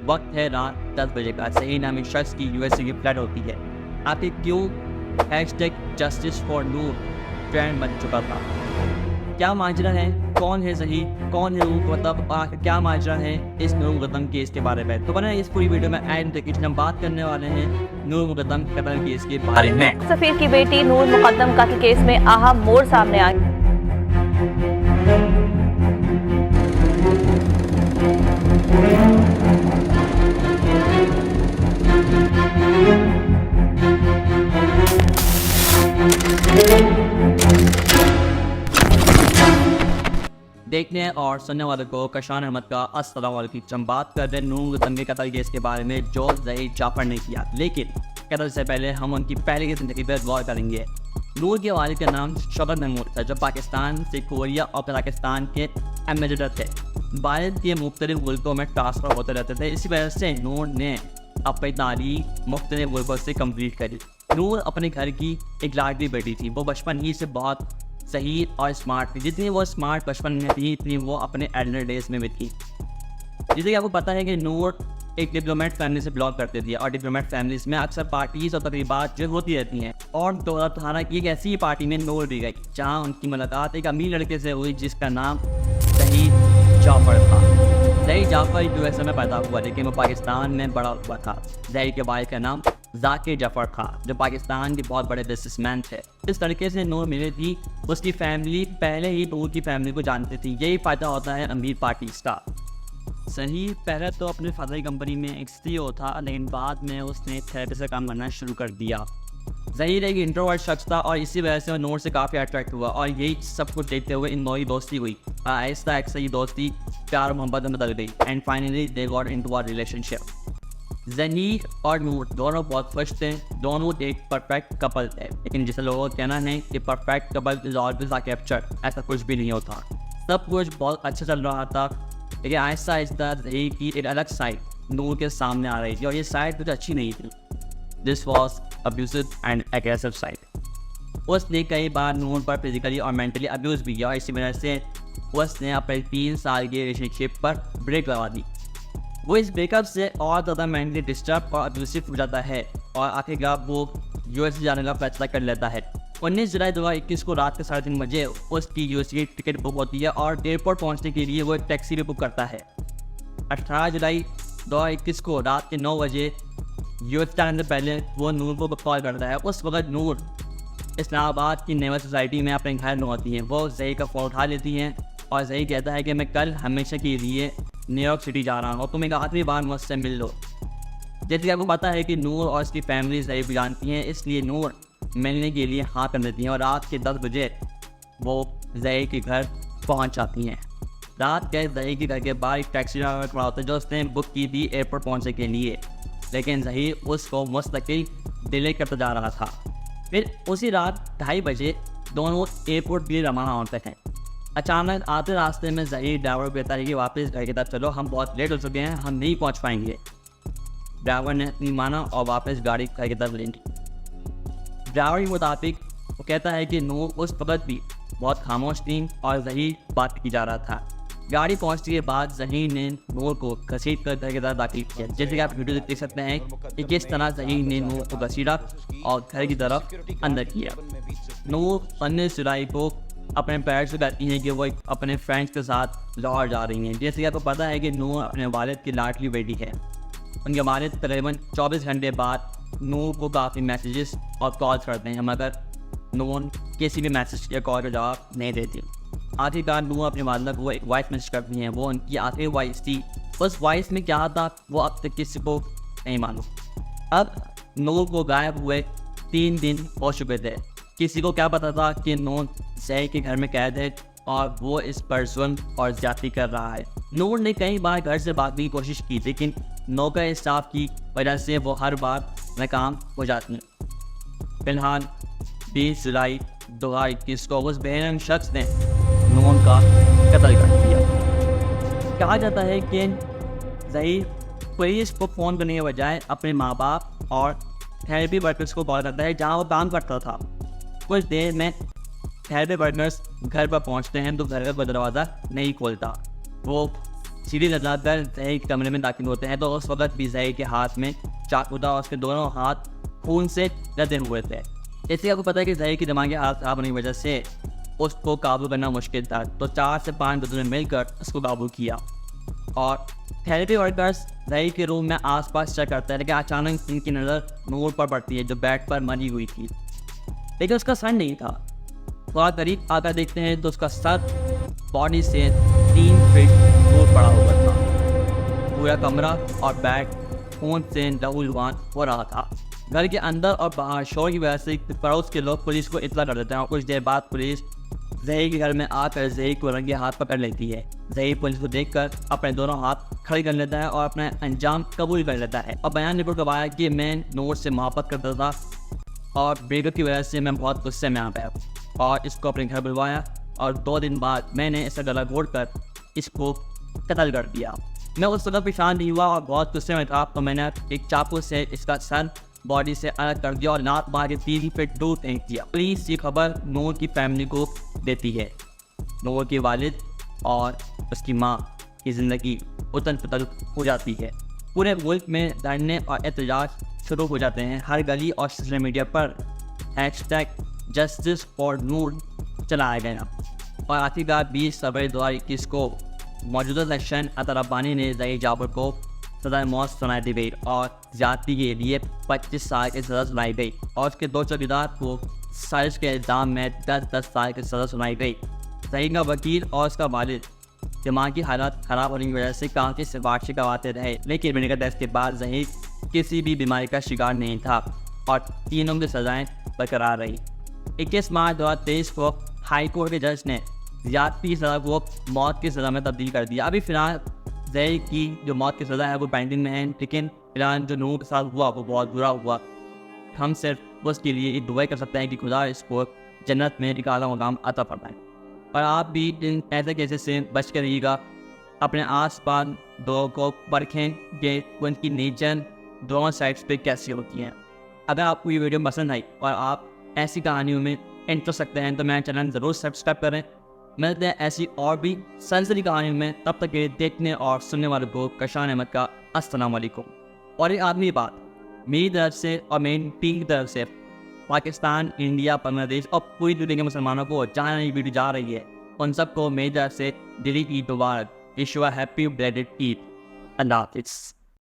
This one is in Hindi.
वक्त है रात 10 बजे का। सही नामी शख्स की यूएसए की फ्लैट होती है। आखिर क्यों #जस्टिस फॉर नूर ट्रेंड बन चुका था? क्या माजरा है? कौन है सही, कौन है नूर? मतलब आखिर क्या माजरा है इस नूर मुकद्दम केस के बारे में? तो बना इस पूरी वीडियो में एंड तक हम बात करने वाले हैं नूर मुकद्दम कत्ल केस के बारे में। सफीर की बेटी नूर मुकद्दम कत्ल केस में अहम मोड़ सामने आ गया। देखने और सुनने वाले को कशान अहमद का अस्सलाम वालेकुम। हम बात कर रहे हैं नूर मुकद्दम के कत्ल केस के बारे में जो ज़हीर जाफर ने किया, लेकिन कत्ल से पहले हम उनकी पहले की ज़िंदगी पर गौर करेंगे। नूर के वालिद का नाम शौकत महमूद था, जो पाकिस्तान से कोरिया और कजाकिस्तान के एम्बेसडर थे। वालिद के मुख्तलिफ मुल्कों में ट्रांसफ़र होते रहते थे, इसी वजह से नूर ने अपनी तालीम मुख्तलिफ मुल्कों से कम्प्लीट करी। नूर अपने घर की एक लाडली बेटी थी। वो बचपन ही से बहुत सही और स्मार्ट थी। जितनी वो स्मार्ट बचपन में थी इतनी वो अपने एडलर डेज में भी थी। जैसे कि आपको पता है कि नूर एक डिप्लोमेट फैमिली से बिलोंग करती थी और डिप्लोमेट फैमिलीज में अक्सर पार्टीज और तकरीबात जो होती रहती हैं। और 2018 की एक ऐसी पार्टी में नूर भी गई जहाँ उनकी मुलाकात एक अमीर लड़के से हुई जिसका नाम ज़हीर जाफर था। ज़हीर जाफर यूएसए में पैदा हुआ, लेकिन वो पाकिस्तान में बड़ा हुआ था। ज़हीर के वालिद का नाम ज़ाकिर जाफर था, जो पाकिस्तान के बहुत बड़े बिजनेसमैन थे। इस तरीके से नूर मिली थी, उसकी फैमिली पहले ही नूर की फैमिली को जानती थी। यही फ़ायदा होता है अमीर पार्टीज का। सही पहले तो अपने फादर की कंपनी में एक CEO था, लेकिन बाद में उसने थेरेपी से काम करना शुरू कर दिया। ज़हीर एक इंट्रोवर्ट शख्स था और इसी वजह से वो नूर से काफ़ी अट्रैक्ट हुआ और यही सब कुछ देखते हुए इन दोनों की दोस्ती हुई। आहिस्ता आहिस्ता ये दोस्ती प्यार और मोहब्बत में बदल गई and finally they got into a relationship. Zaheer और नूर दोनों बहुत खुश थे, दोनों एक परफेक्ट कपल थे। लेकिन जैसे लोगों का कहना है कि perfect couple is always a capture, ऐसा कुछ भी नहीं होता। सब कुछ बहुत अच्छा चल रहा था, लेकिन आहिस्ता आहिस्ता ज़हीर की एक अलग साइड नूर के सामने आ रही थी और ये साइड कुछ अच्छी नहीं थी। This was abusive and aggressive side. उसने कई बार नूर पर फिजिकली और मेंटली अब्यूज़ भी किया और इसी वजह से उसने अपने 3 साल की रिलेशनशिप पर ब्रेक लगा दी। वो इस ब्रेकअप से और ज़्यादा मेंटली डिस्टर्ब और अब्यूसिव हो जाता है और आखिरकार वो यूएस जाने का फैसला कर लेता है। 19 जुलाई 2021 को रात के 3:30 बजे उसकी यूएस की टिकट बुक होती है और एयरपोर्ट पहुंचने के लिए वो एक टैक्सी भी बुक करता है। 18 जुलाई 2021 को रात के 9 बजे यूएस जाने से पहले वो नूर को कॉल करता है। उस वक्त नूर इस्लामाबाद की नेवल सोसाइटी में अपने घर में होती हैं। वो ज़हीर का फ़ोन उठा लेती हैं और ज़हीर कहता है कि मैं कल हमेशा के लिए न्यूयॉर्क सिटी जा रहा हूँ, तुम एक आखिरी बार मुझसे मिल लो। जैसे कि आपको पता है कि नूर और उसकी फैमिली ज़हीर भी जानती हैं, इसलिए नूर मिलने के लिए हाँ कर देती हैं और रात के 10 बजे वो ज़हीर के घर पहुँच जाती हैं। रात के ज़हीर के घर के बाहर एक टैक्सी ड्राइवर खड़ा होता है जो उसने बुक की थी एयरपोर्ट पहुँचने के लिए, लेकिन ज़हीर उसको मुस्तकिल डिले करता जा रहा था। फिर उसी रात 2:30 बजे दोनों एयरपोर्ट के लिए रवाना होते हैं। अचानक आते रास्ते में ज़हीर ड्राइवर कहता है कि वापस घर की तरफ चलो, हम बहुत लेट हो चुके हैं, हम नहीं पहुंच पाएंगे। ड्राइवर ने नहीं माना और वापस गाड़ी घर की तरफ ले ली। ड्राइवर के मुताबिक वो कहता है कि नूर उस वक्त भी बहुत खामोश थी और ज़हीर बात की जा रहा था। गाड़ी पहुंचने के बाद ज़हीर ने नूर को घसीट कर घर की तरफ दाखिल किया। जैसे कि आप वीडियो देख सकते हैं कि किस तरह ज़हीर ने नूर को घसीटा और घर की तरफ अंदर किया। नूर 19 जुलाई को अपने पेरेंट्स से कहती हैं कि वो अपने फ्रेंड्स के साथ लाहौर जा रही हैं। जैसे कि आपको पता है कि नूर अपने वालिद की लाडली बेटी है। उनके वालिद तकरीबन 24 घंटे बाद नूर को काफ़ी मैसेजेस और कॉल्स करते हैं, मगर नूर किसी भी मैसेज या कॉल का जवाब नहीं देती। आखिरकार नूर अपने वालिदा को एक वॉइस मैसेज करती हैं। वो उनकी आखिरी वॉइस थी। उस वॉइस में क्या था वो अब तक किसी को नहीं मालूम। अब नूर को गायब हुए 3 दिन हो चुके थे। किसी को क्या पता था कि नूर ज़हीर के घर में कैद है और वो इस पर जुल्म और ज़्यादती कर रहा है। नूर ने कई बार घर से भागने की कोशिश की, लेकिन नौकर स्टाफ की वजह से वो हर बार नाकाम हो जाती हैं। फिलहाल 20 जुलाई 2021 को उस बेरंग शख्स ने नूर का कत्ल कर दिया। कहा जाता है कि ज़हीर पुलिस को फ़ोन करने के बजाय अपने माँ बाप और थेरेपी वर्कर्स को कॉल करता है जहाँ वो काम करता था। कुछ देर में थेरेपी वर्कर्स घर पर पहुँचते हैं तो घर का दरवाज़ा नहीं खोलता। वो सीढ़ी लगाकर जही के कमरे में दाखिल होते हैं तो उस वक्त भी जही के हाथ में चाकू था और उसके दोनों हाथ खून से लदे हुए थे। इसलिए आपको पता है कि जही की दिमागी हालत खराब होने की वजह से उसको काबू करना मुश्किल था। तो 4 से 5 बंदों ने मिलकर उसको काबू किया और थेरेपी वर्कर्स जही के रूम में आसपास चेक करते हैं, लेकिन अचानक इनकी नज़र नूर पर पड़ती है जो बेड पर मरी हुई थी, लेकिन उसका सर नहीं था। थोड़ा करीब आकर देखते हैं तो उसका सर बॉडी से 3 फीट दूर पड़ा हुआ था। पूरा कमरा और बेड खून से लहूलुहान हो रहा था। घर के अंदर और बाहर शोर की वजह से पड़ोस के लोग पुलिस को इत्तला कर देते हैं और कुछ देर बाद पुलिस जही के घर में आकर जही को रंगे हाथ पकड़ लेती है। जही पुलिस को देखकर अपने दोनों हाथ खड़े कर लेता है और अपना अंजाम कबूल कर लेता है और बयान रिपोर्ट करवाया कि मैं नूर से मोहब्बत करता था और ब्रेकअप की वजह से मैं बहुत गुस्से में आ गया और इसको अपने घर बुलवाया और 2 दिन बाद मैंने इसका गला घोंटकर इसको कत्ल कर दिया। मैं उस वक्त परेशान नहीं हुआ और बहुत गुस्से में था, तो मैंने एक चाकू से इसका सर बॉडी से अलग कर दिया और लात मार के 3 फीट दूर फेंक दिया। पुलिस ये खबर नूर की फैमिली को देती है। नूर के वालिद और उसकी माँ की ज़िंदगी उतन पुतल हो जाती है। पूरे मुल्क में धरने और एहतजाज शुरू हो जाते हैं। हर गली और सोशल मीडिया पर #जस्टिस फॉर नूर चलाया गया और आखिरकार 20 फरवरी 2021 को मौजूदा सेक्शन अतर रब्बानी ने जही जाबर को सज़ाए मौत सुनाई दी गई और ज़्यादती के लिए 25 साल की सज़ा सुनाई गई और उसके 2 चौकीदार को साजिश के इल्ज़ाम में 10-10 साल की सज़ा सुनाई गई। जही का वकील और उसका वालिद दिमागी हालत ख़राब होने की वजह से काफ़ी सिफारिशें करवाते रहे, लेकिन मेडिकल टेस्ट के बाद जही किसी भी बीमारी का शिकार नहीं था और तीनों की सज़ाएँ बरकरार रही। 21 मार्च 2023 को हाई कोर्ट के जज ने ज़्यादती की सज़ा को मौत की सज़ा में तब्दील कर दिया। अभी फ़िलहाल जही की जो मौत की सज़ा है वो पेंडिंग में है, लेकिन फिलहाल जो नूर के साथ हुआ वो बहुत बुरा हुआ। हम सिर्फ उसके लिए दुआ कर सकते हैं कि खुदा इसको जन्नत में एक आला मकाम अता फरमाए। और आप भी इन ऐसे केसेस से बच कर रहिएगा। अपने आस-पास लोगों को परखें कि उनकी नेचर दोनों साइड्स पे कैसी होती हैं। अगर आपको ये वीडियो पसंद आई और आप ऐसी कहानियों में इंटरेस्ट रखते हैं तो मेरा चैनल ज़रूर सब्सक्राइब करें। मिलते हैं ऐसी और भी सनसनी कहानियों में, तब तक के देखने और सुनने वालों को कशान अहमद का अस्सलाम वालेकुम। और एक आदमी बात मेरी तरफ से और मेरी टीम की तरफ से पाकिस्तान, इंडिया, बांग्लादेश और पूरी दुनिया के मुसलमानों को जहाँ ये वीडियो जा रही है उन सबको मेरी तरफ से दिली ईद मुबारक। Wish you a happy blessed Eid. Allah हाफ़िज़।